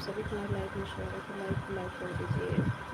आप सभी को हमारे लाइफ में स्वागत है। लाइक कर दीजिए।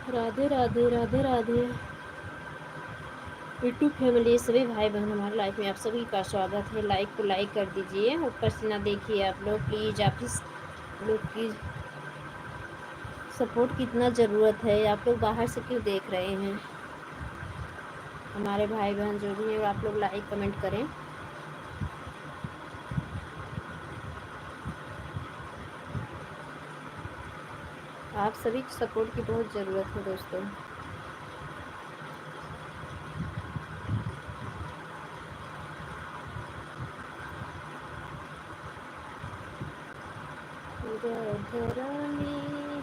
राधे राधे राधे राधे। यूट्यूब फैमिली, सभी भाई बहन हमारे लाइफ में आप सभी का स्वागत है। लाइक कर दीजिए। ऊपर से ना देखिए आप लोग, प्लीज़ आप इस लोग की सपोर्ट की इतना ज़रूरत है। आप लोग बाहर से क्यों देख रहे हैं? हमारे भाई बहन जो भी हैं आप लोग लाइक कमेंट करें। आप सभी सपोर्ट की बहुत ज़रूरत है दोस्तों। रानी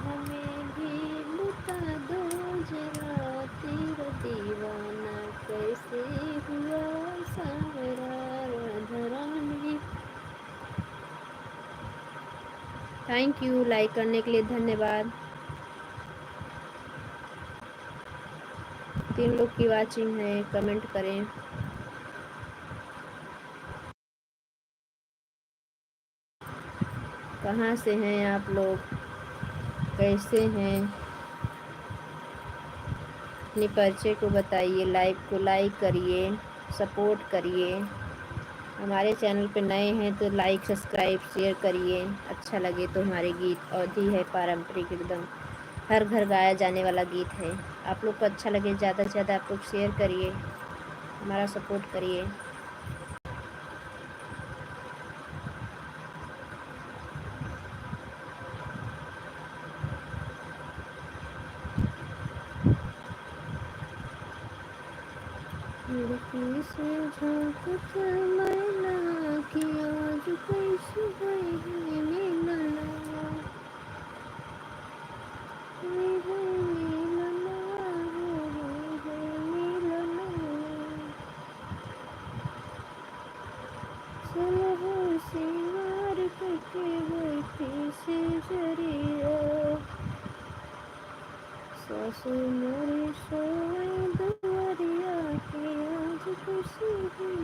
हमें भी लुटा दो जरा, तेरा दीवाना कैसे हुआ Savara. Radha Rani, thank you like करने के लिए, धन्यवाद। 3 लोग की वाचिंग है, कमेंट करें। कहाँ से हैं आप लोग, कैसे हैं? अपने परिचय को बताइए, लाइव को लाइक करिए, सपोर्ट करिए। हमारे चैनल पे नए हैं तो लाइक सब्सक्राइब शेयर करिए। अच्छा लगे तो हमारे गीत अवधी है पारंपरिक एकदम, हर घर गाया जाने वाला गीत है। आप लोग को अच्छा लगे, ज़्यादा से ज़्यादा आप लोग शेयर करिए, हमारा सपोर्ट करिए। खिड़की से झाँकत मैना की आज कैसी है मिलना, है मिलना, है मिलना। सलहो सिंगार करके बैठी से जरिया, सासु मोरी सोए दुआरिया के आज खुशी हुई।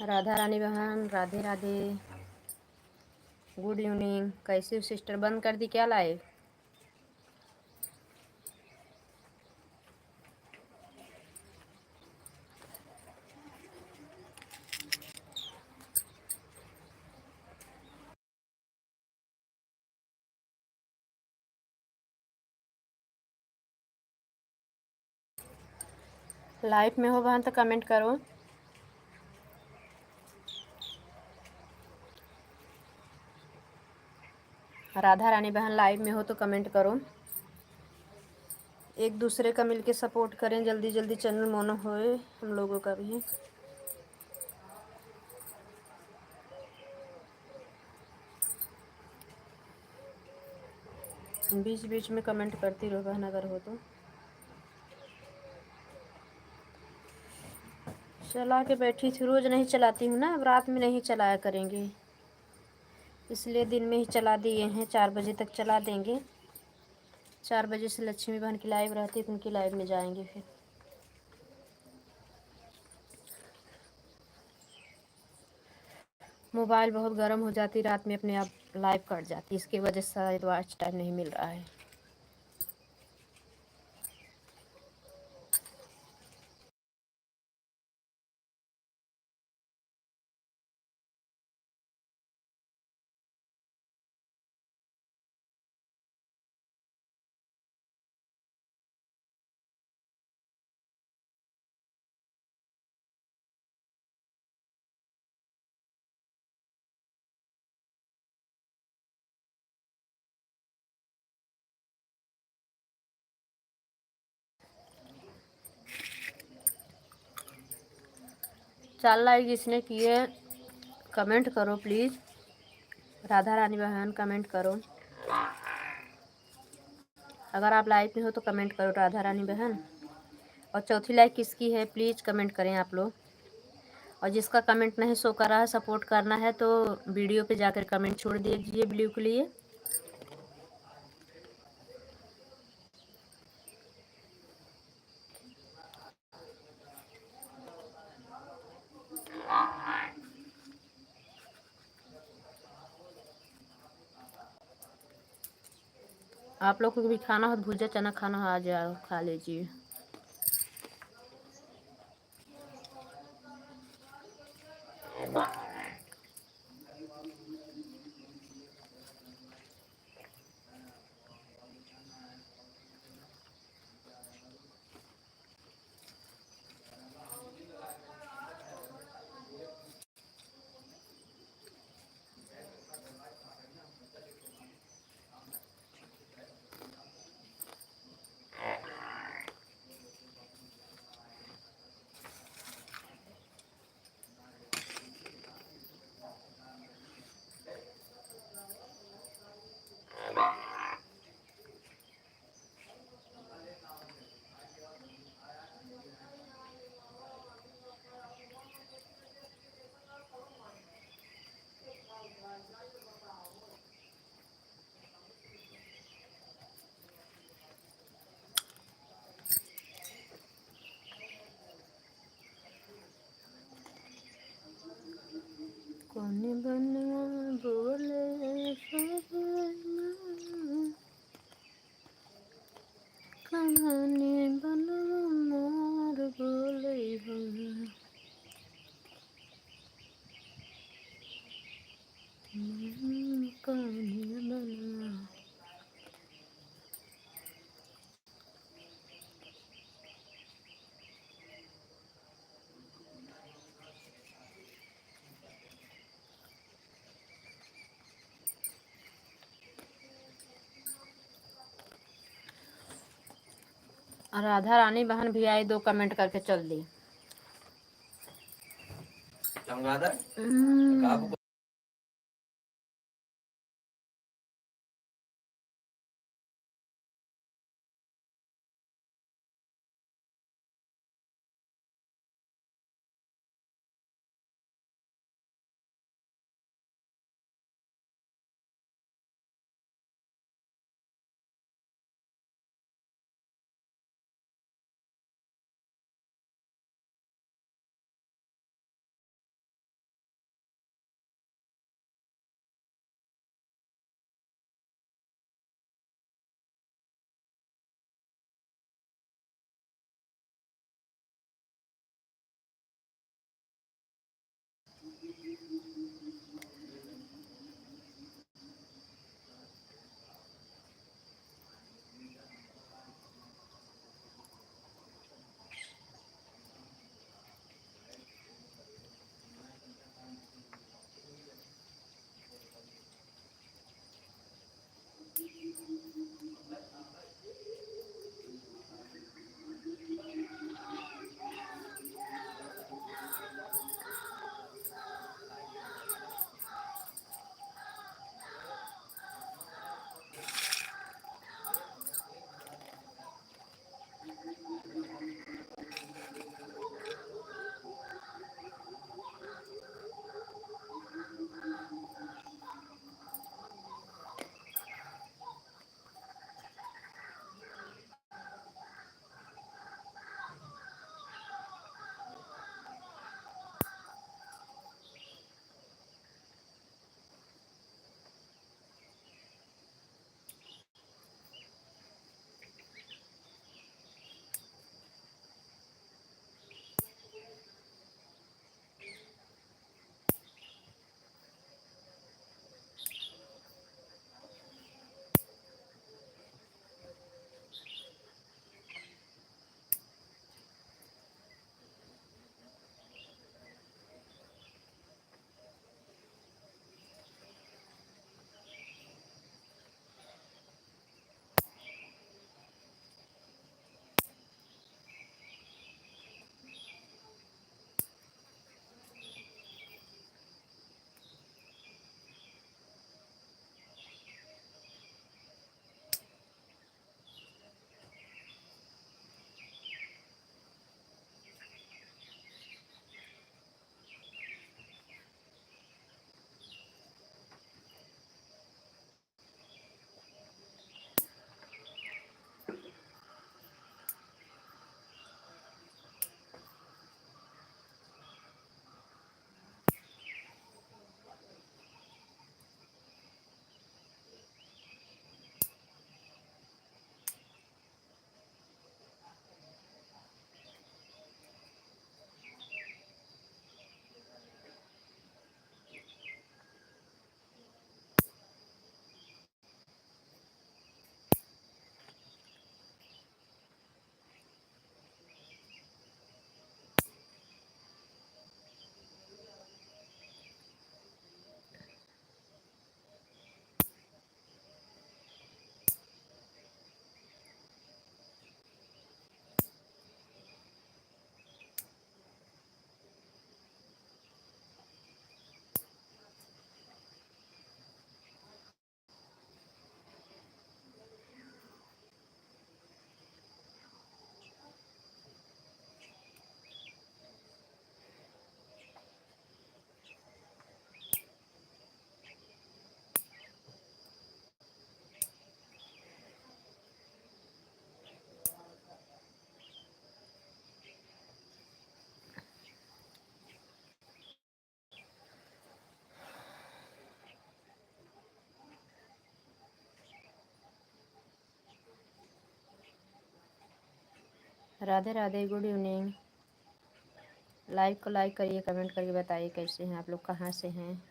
राधा रानी बहन, राधे राधे, गुड इवनिंग। कैसे हो सिस्टर? बंद कर दी क्या लाइव? लाइव में हो बहन तो कमेंट करो। राधा रानी बहन लाइव में हो तो कमेंट करो। एक दूसरे का मिलके सपोर्ट करें, जल्दी जल्दी चैनल मोनो होए हम लोगों का भी। बीच बीच में कमेंट करती रहो बहन अगर हो तो। चला के बैठी थी, रोज़ नहीं चलाती हूँ ना, अब रात में नहीं चलाया करेंगे, इसलिए दिन में ही चला दिए हैं। 4 बजे तक चला देंगे। 4 बजे से लक्ष्मी बहन की लाइव रहती है तो उनकी लाइव में जाएंगे फिर। मोबाइल बहुत गर्म हो जाती रात में, अपने आप लाइव कट जाती, इसकी वजह से शायद वॉच टाइम नहीं मिल रहा है। चार लाइक जिसने किए कमेंट करो प्लीज़। राधा रानी बहन कमेंट करो। अगर आप लाइव में हो तो कमेंट करो राधा रानी बहन। और चौथी लाइक किसकी है प्लीज़ कमेंट करें आप लोग। और जिसका कमेंट नहीं शो कर रहा है, सपोर्ट करना है तो वीडियो पे जाकर कमेंट छोड़ दीजिए ब्लू के लिए। आप लोग को भी खाना हो, भुजा चना खाना हो, आ जाओ खा लीजिए। कौन बनवा बोले कहानी बनवा मोर बोले कहानी बनवा। राधा रानी बहन भी आई, 2 कमेंट करके चल दी। चमगादड़ Radhe Radhe, good evening. Live को लाइक करिए, कमेंट करके बताइए कैसे हैं आप लोग, कहाँ से हैं।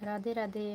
राधे राधे।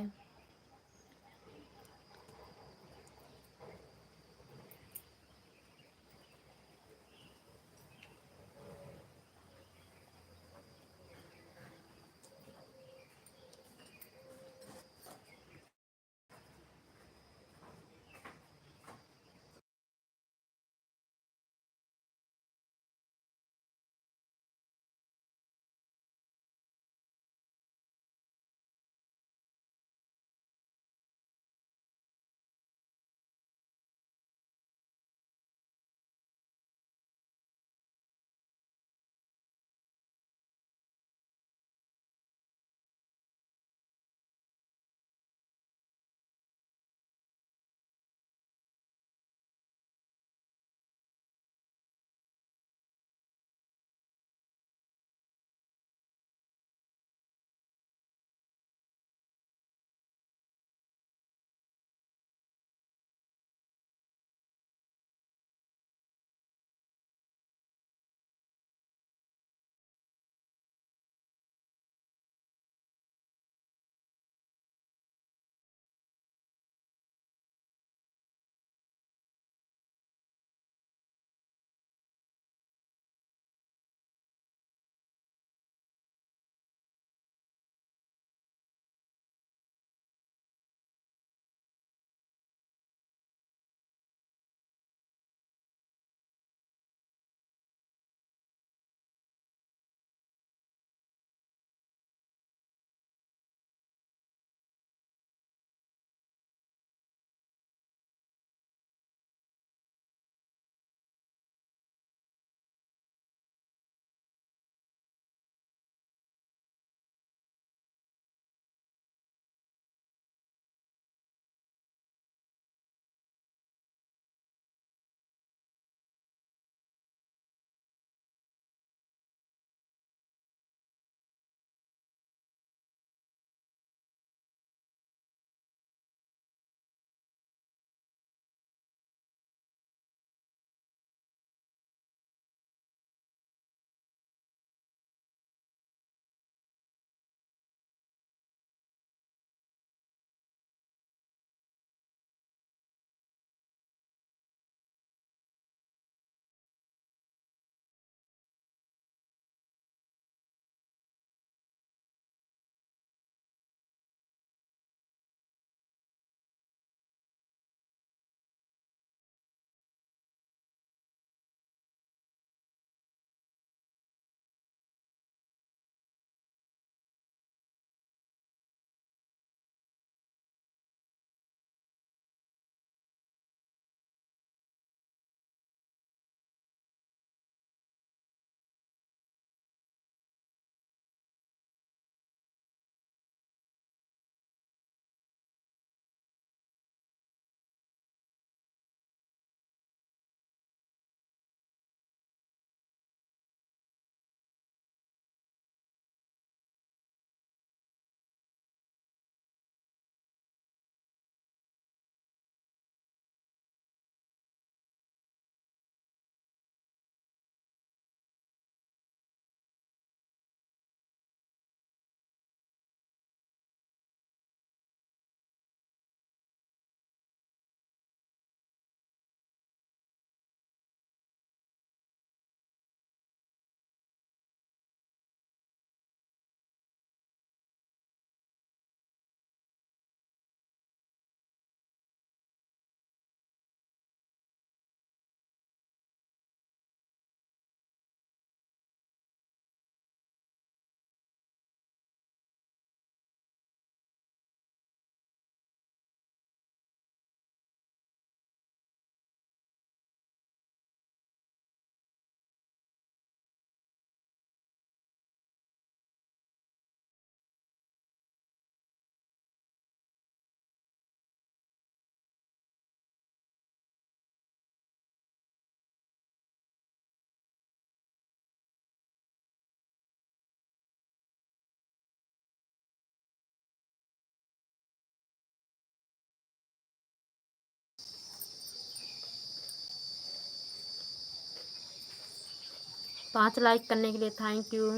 5 लाइक करने के लिए thank you.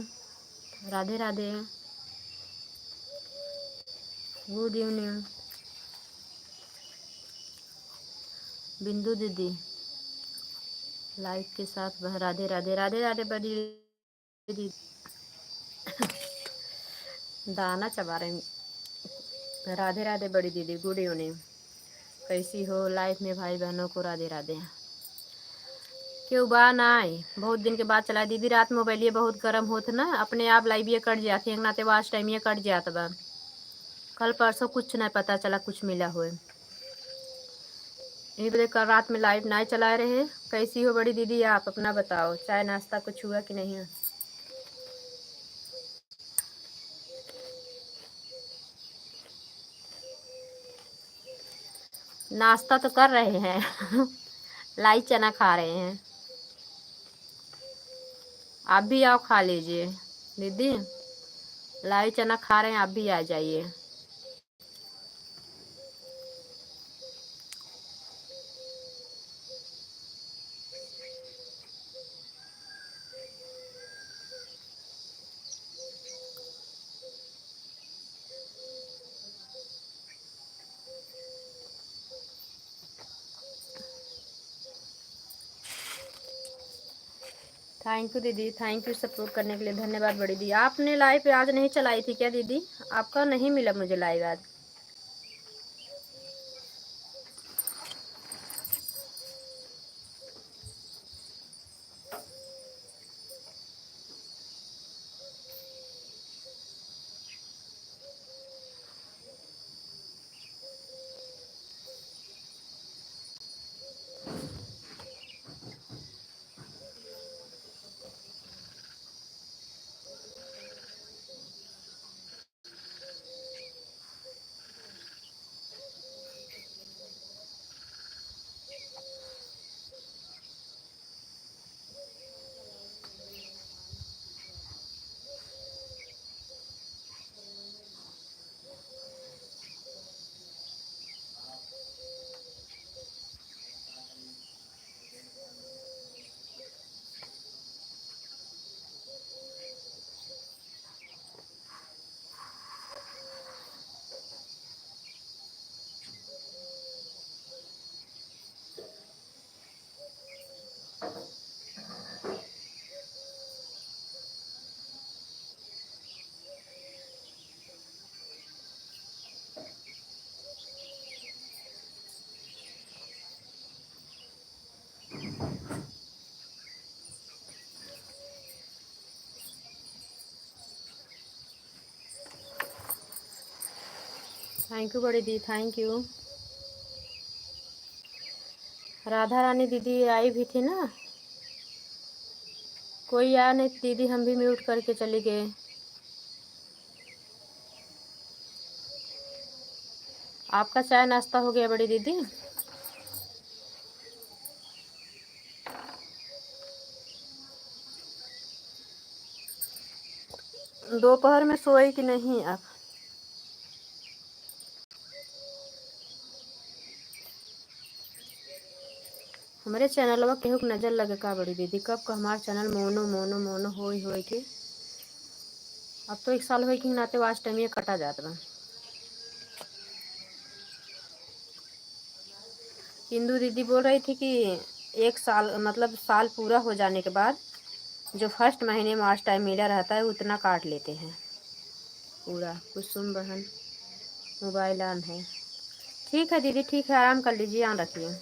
Radhe Radhe, good evening. बिंदु दीदी लाइक के साथ राधे राधे, राधे राधे बड़ी दीदी। दाना चबा रहे हैं। राधे राधे बड़ी दीदी, गुड इवनिंग। कैसी हो? लाइफ में भाई बहनों को राधे राधे। क्यों बा ना आए? बहुत दिन के बाद चला दीदी। रात मोबाइल ये बहुत गर्म होत ना, अपने आप लाइव ये कट जाती है नाते वाच टाइम ये कट जात बा। कल परसों कुछ नहीं पता चला कुछ मिला हुए। यही बजे कल रात में लाइव नहीं चला रहे। कैसी हो बड़ी दीदी आप? अपना बताओ, चाय नाश्ता कुछ हुआ कि नहीं? नाश्ता तो कर रहे हैं। लाई चना खा रहे हैं। आप भी आओ खा लीजिए दीदी। लाई चना खा रहे हैं, आप भी आ जाइए। थैंक यू दीदी, थैंक यू सपोर्ट करने के लिए, धन्यवाद बड़ी दीदी। आपने लाइव आज नहीं चलाई थी क्या दीदी? आपका नहीं मिला मुझे लाइव आज। थैंक यू बड़ी दीदी, थैंक यू। राधा रानी दीदी आई भी थी ना, कोई आया नहीं दीदी, हम भी म्यूट करके चले गए। आपका चाय नाश्ता हो गया बड़ी दीदी? दोपहर में सोए कि नहीं आप? हमारे चैनल में केहू नजर लगे का बड़ी दीदी? कब का हमारा चैनल मोनो मोनो मोनो हो के अब तो 1 साल हो कि नाते वाच टाइम ये कटा जाता बा। हिंदू दीदी बोल रही थी कि 1 साल मतलब साल पूरा हो जाने के बाद जो फर्स्ट महीने में वाच टाइम मिला रहता है उतना काट लेते हैं पूरा। कुसुम बहन मोबाइल ऑन है। ठीक है दीदी, ठीक है, आराम कर लीजिए, यहाँ रखिए।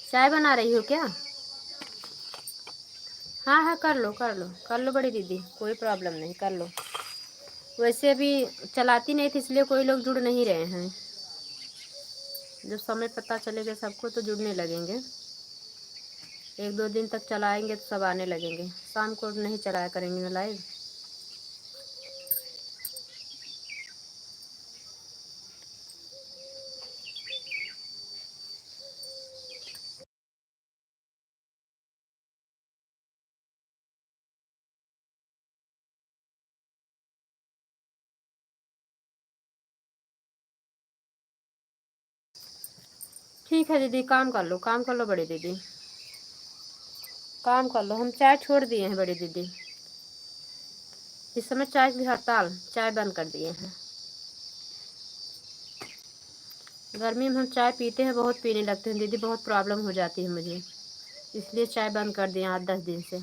चाय बना रही हो क्या? हाँ हाँ, कर लो कर लो कर लो बड़ी दीदी, कोई प्रॉब्लम नहीं, कर लो। वैसे अभी चलाती नहीं थी इसलिए कोई लोग जुड़ नहीं रहे हैं। जब समय पता चलेगा सबको तो जुड़ने लगेंगे। 1-2 दिन तक चलाएंगे तो सब आने लगेंगे। शाम को नहीं चलाया करेंगे ना लाइव। ठीक है दीदी, काम कर लो, काम कर लो बड़ी दीदी। काम कर लो। हम चाय छोड़ दिए हैं बड़ी दीदी, इस समय चाय की हड़ताल, चाय बंद कर दिए हैं। गर्मी में हम चाय पीते हैं, बहुत पीने लगते हैं दीदी, बहुत प्रॉब्लम हो जाती है मुझे, इसलिए चाय बंद कर दिए 8-10 दिन से।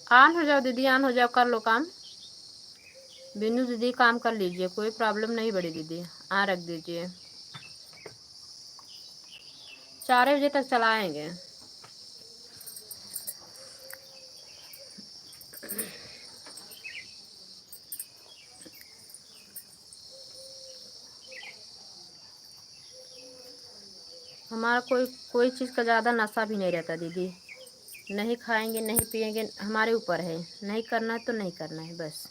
ऑन हो जाओ दीदी, ऑन हो जाओ, कर लो काम। बिन्नू दीदी काम कर लीजिए, कोई प्रॉब्लम नहीं बड़ी दीदी, रख दीजिए। 4 बजे तक चलाएंगे। हमारा कोई चीज़ का ज़्यादा नशा भी नहीं रहता दीदी, नहीं खाएंगे नहीं पिएंगे, हमारे ऊपर है, नहीं करना है तो नहीं करना है बस।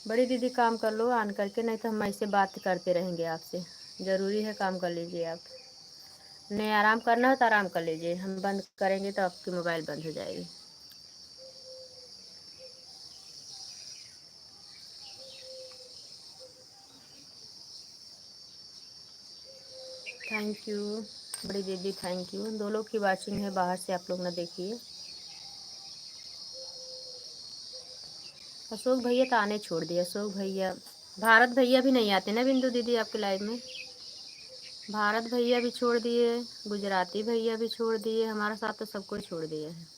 बड़ी दीदी काम कर लो ऑन करके, नहीं तो हम ऐसे बात करते रहेंगे आपसे। ज़रूरी है काम कर लीजिए आप, नहीं आराम करना हो तो आराम कर लीजिए, हम बंद करेंगे तो आपकी मोबाइल बंद हो जाएगी। थैंक यू बड़ी दीदी, थैंक यू। 2 लोग की वाचिंग है बाहर से, आप लोग ना देखिए। अशोक भैया तो आने छोड़ दिए, अशोक भैया, भारत भैया भी नहीं आते ना बिंदु दीदी आपके लाइव में। भारत भैया भी छोड़ दिए, गुजराती भैया भी छोड़ दिए, हमारा साथ तो सबको छोड़ दिए हैं।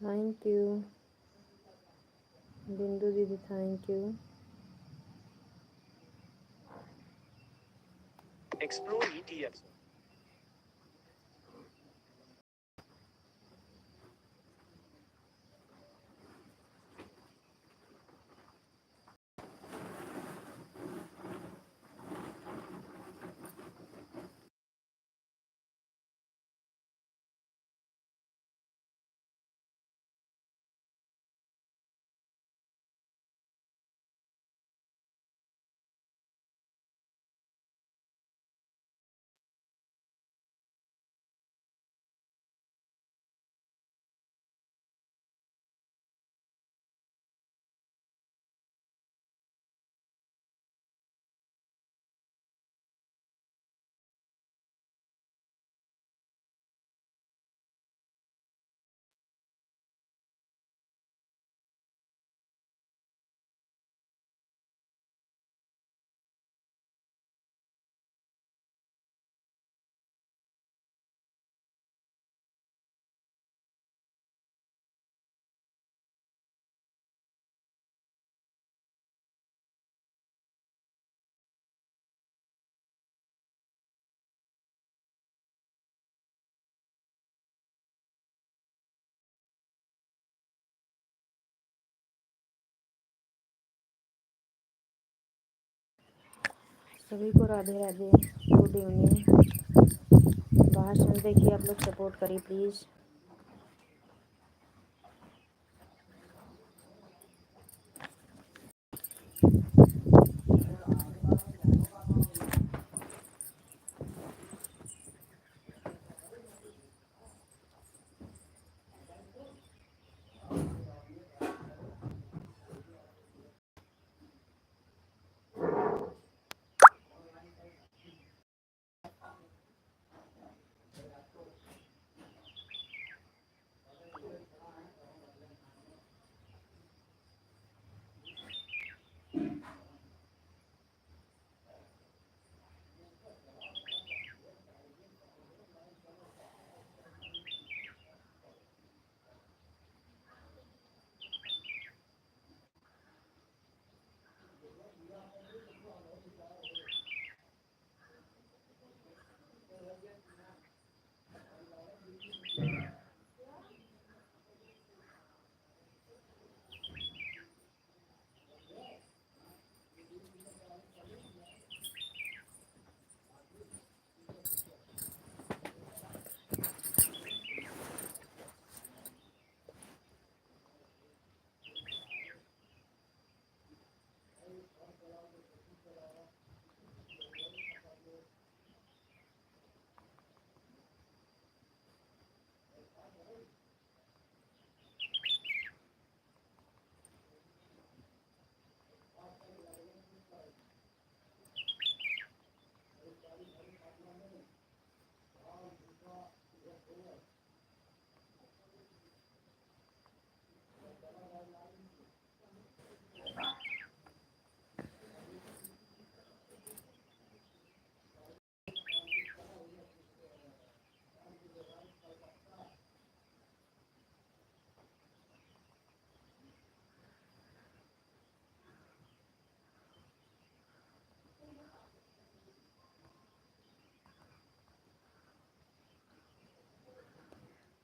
थैंक यू बिंदु दीदी, थैंक यू। Explore ETF। सभी को राधे राधे, गुड इवनिंग। भाषण देखिए, आप लोग सपोर्ट करिए प्लीज़।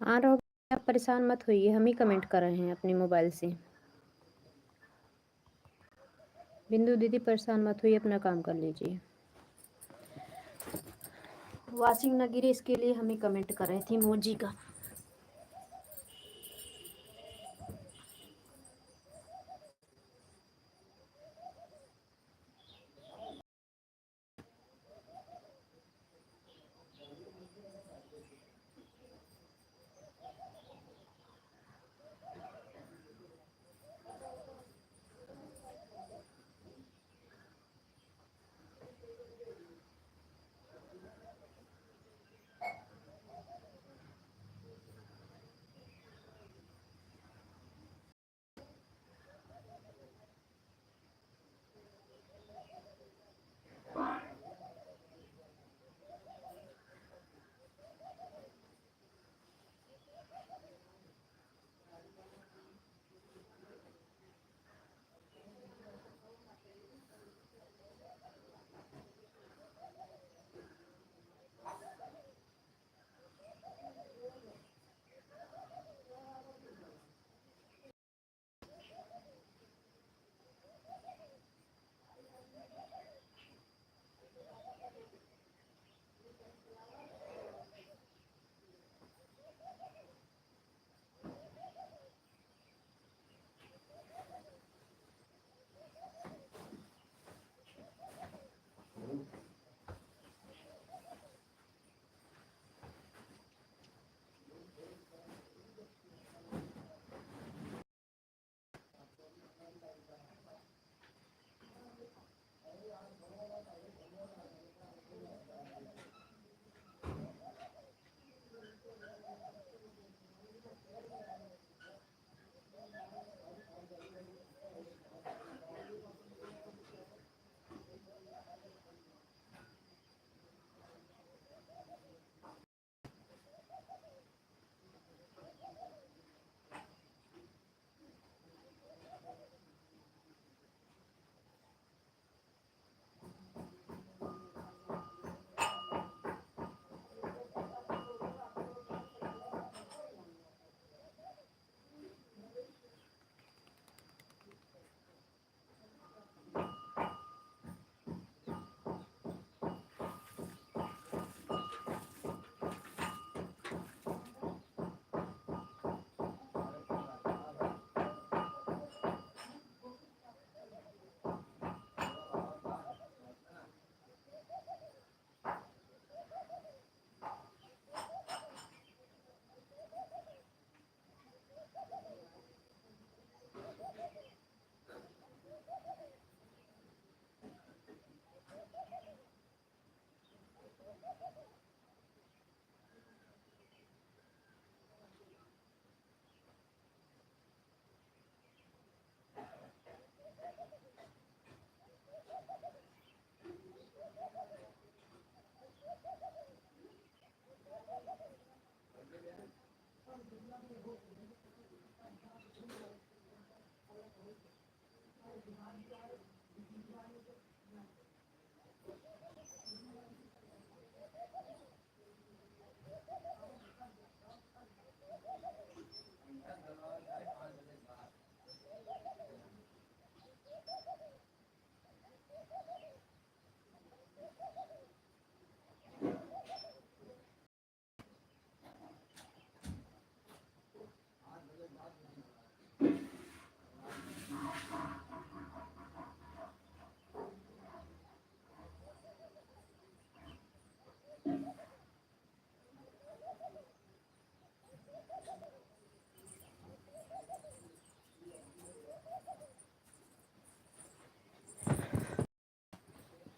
आ रहा होगा, आप परेशान मत होइए, हम ही कमेंट कर रहे हैं अपनी मोबाइल से। बिंदु दीदी परेशान मत होइए, अपना काम कर लीजिए। वॉशिंग न गिरे इसके लिए हम ही कमेंट कर रहे थे इमोजी का।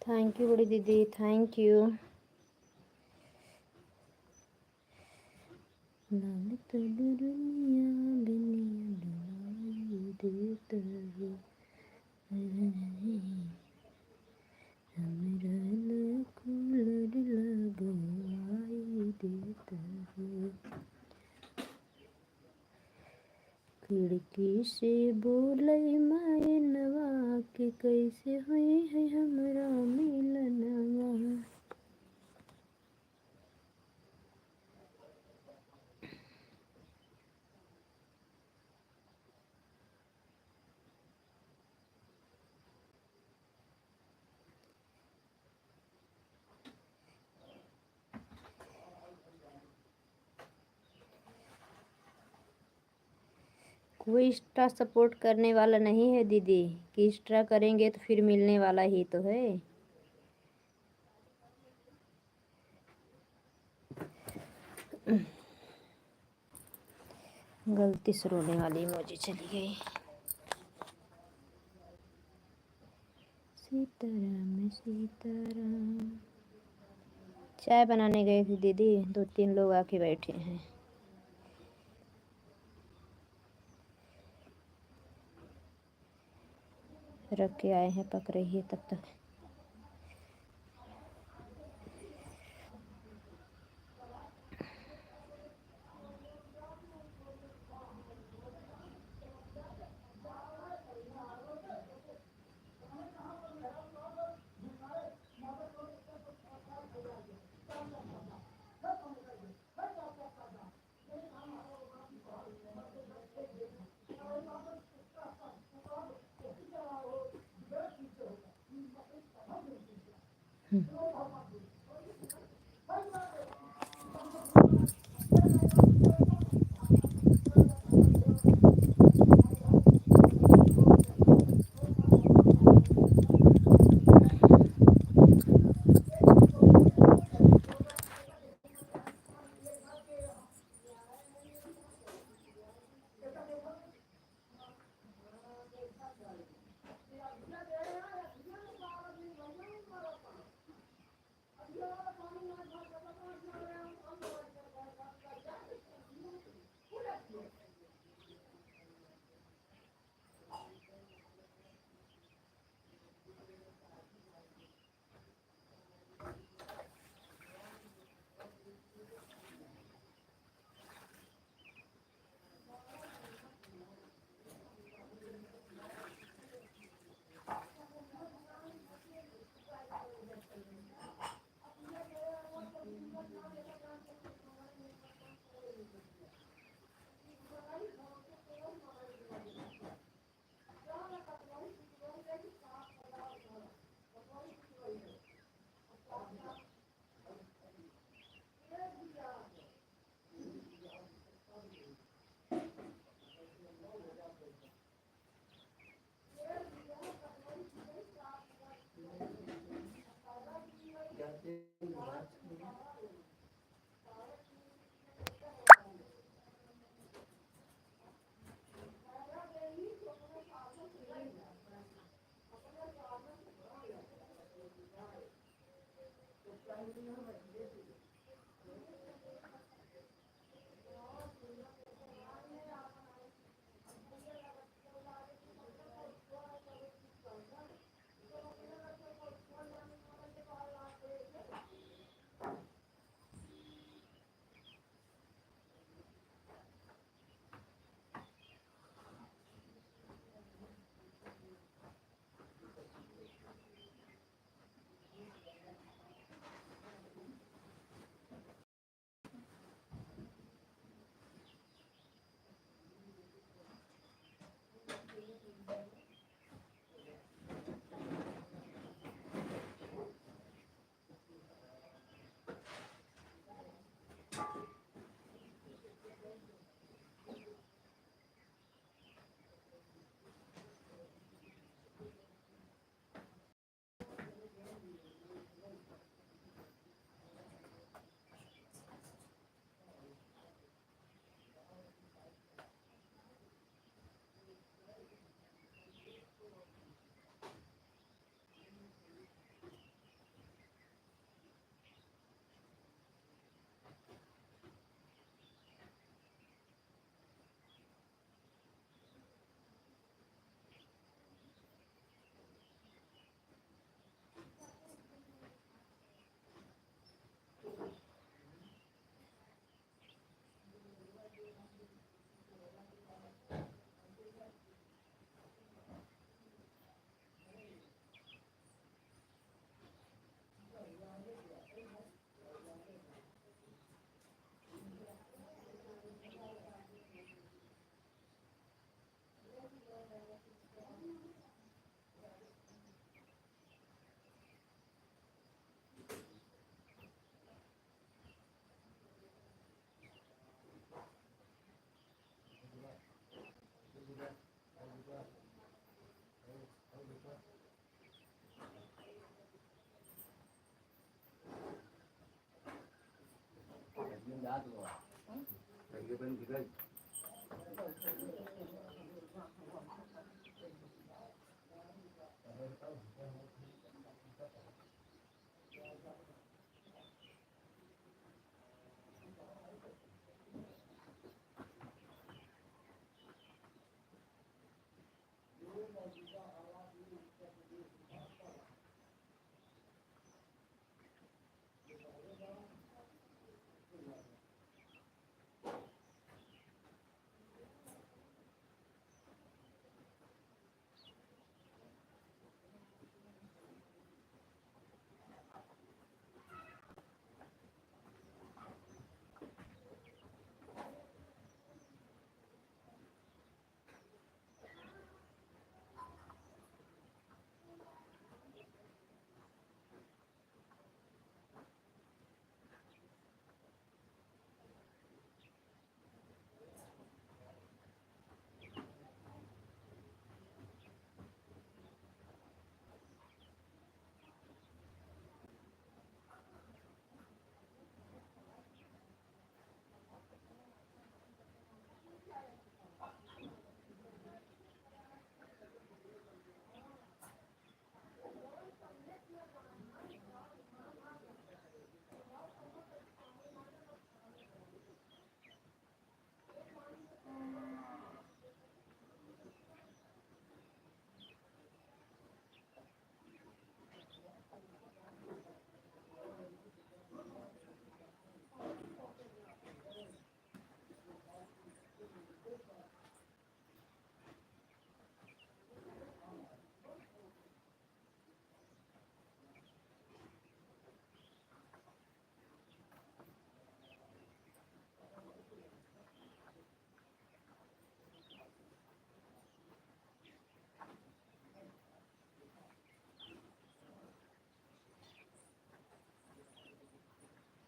थैंक यू बड़ी दीदी, थैंक यू। लाल तो दुनिया दुनिया डुलाई देता है, हमरा ला कूलर लगवाई देता है। खिड़की से बोलै मैनवा के कैसे हुई है हमरा मिलनवा। कोई एक्स्ट्रा सपोर्ट करने वाला नहीं है दीदी, कि एक्स्ट्रा करेंगे तो फिर मिलने वाला ही तो है। गलती से रोने वाली इमोजी चली गई। सीताराम सीताराम। चाय बनाने गए थे दीदी, 2-3 लोग आके बैठे हैं। रख के आए हैं, पक रही है तब तक।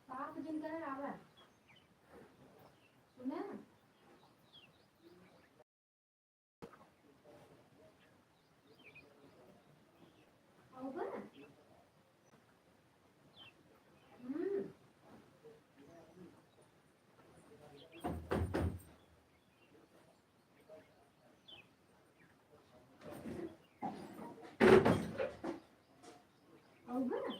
सात दिन का आवा सुने आऊगा ना आऊगा ना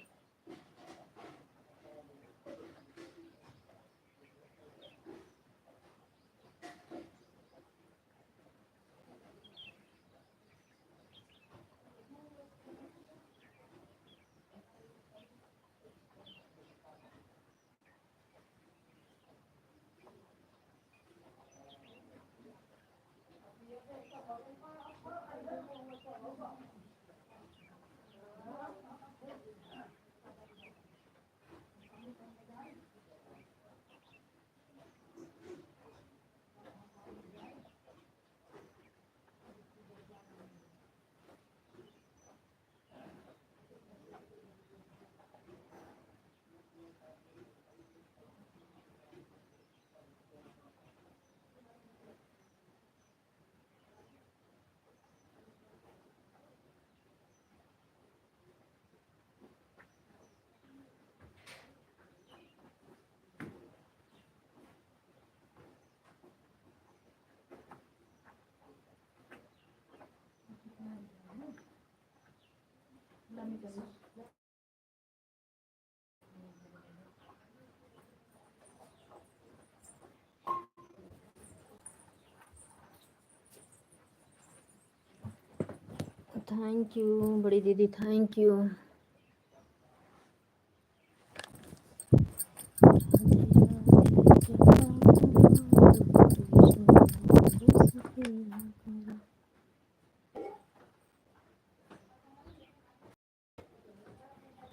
थैंक यू बड़ी दीदी थैंक यू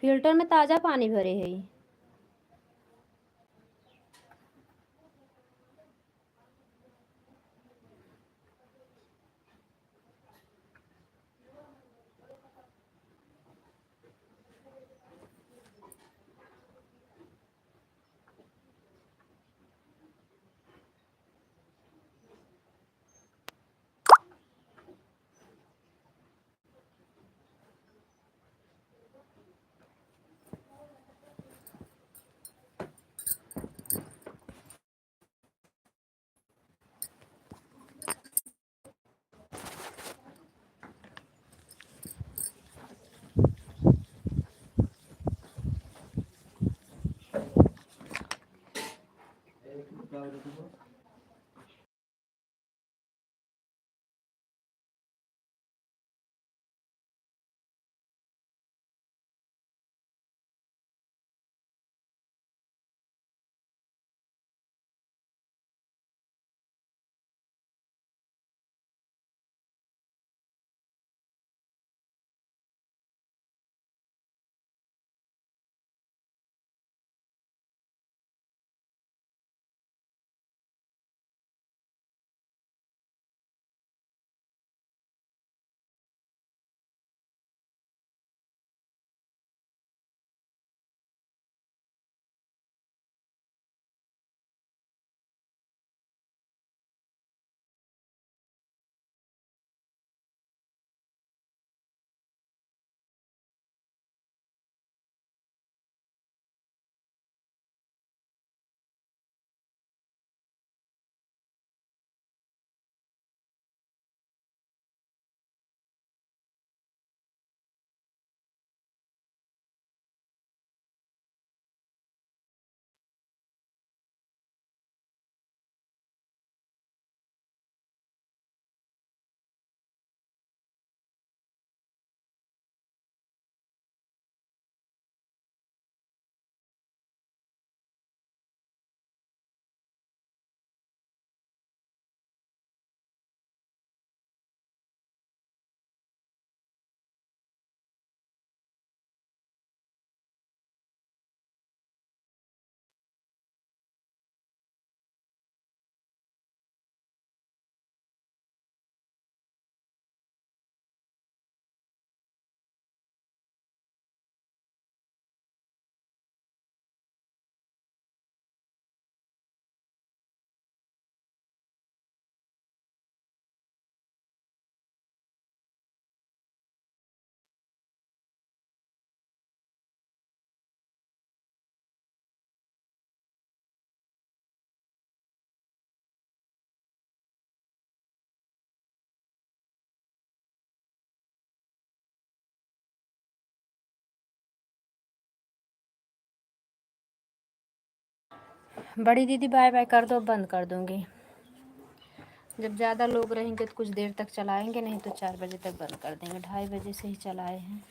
फिल्टर में ताज़ा पानी भरे है बड़ी दीदी बाय बाय कर दो, बंद कर दूँगी। जब ज़्यादा लोग रहेंगे तो कुछ देर तक चलाएँगे, नहीं तो 4 बजे तक बंद कर देंगे। 2:30 बजे से ही चलाए हैं।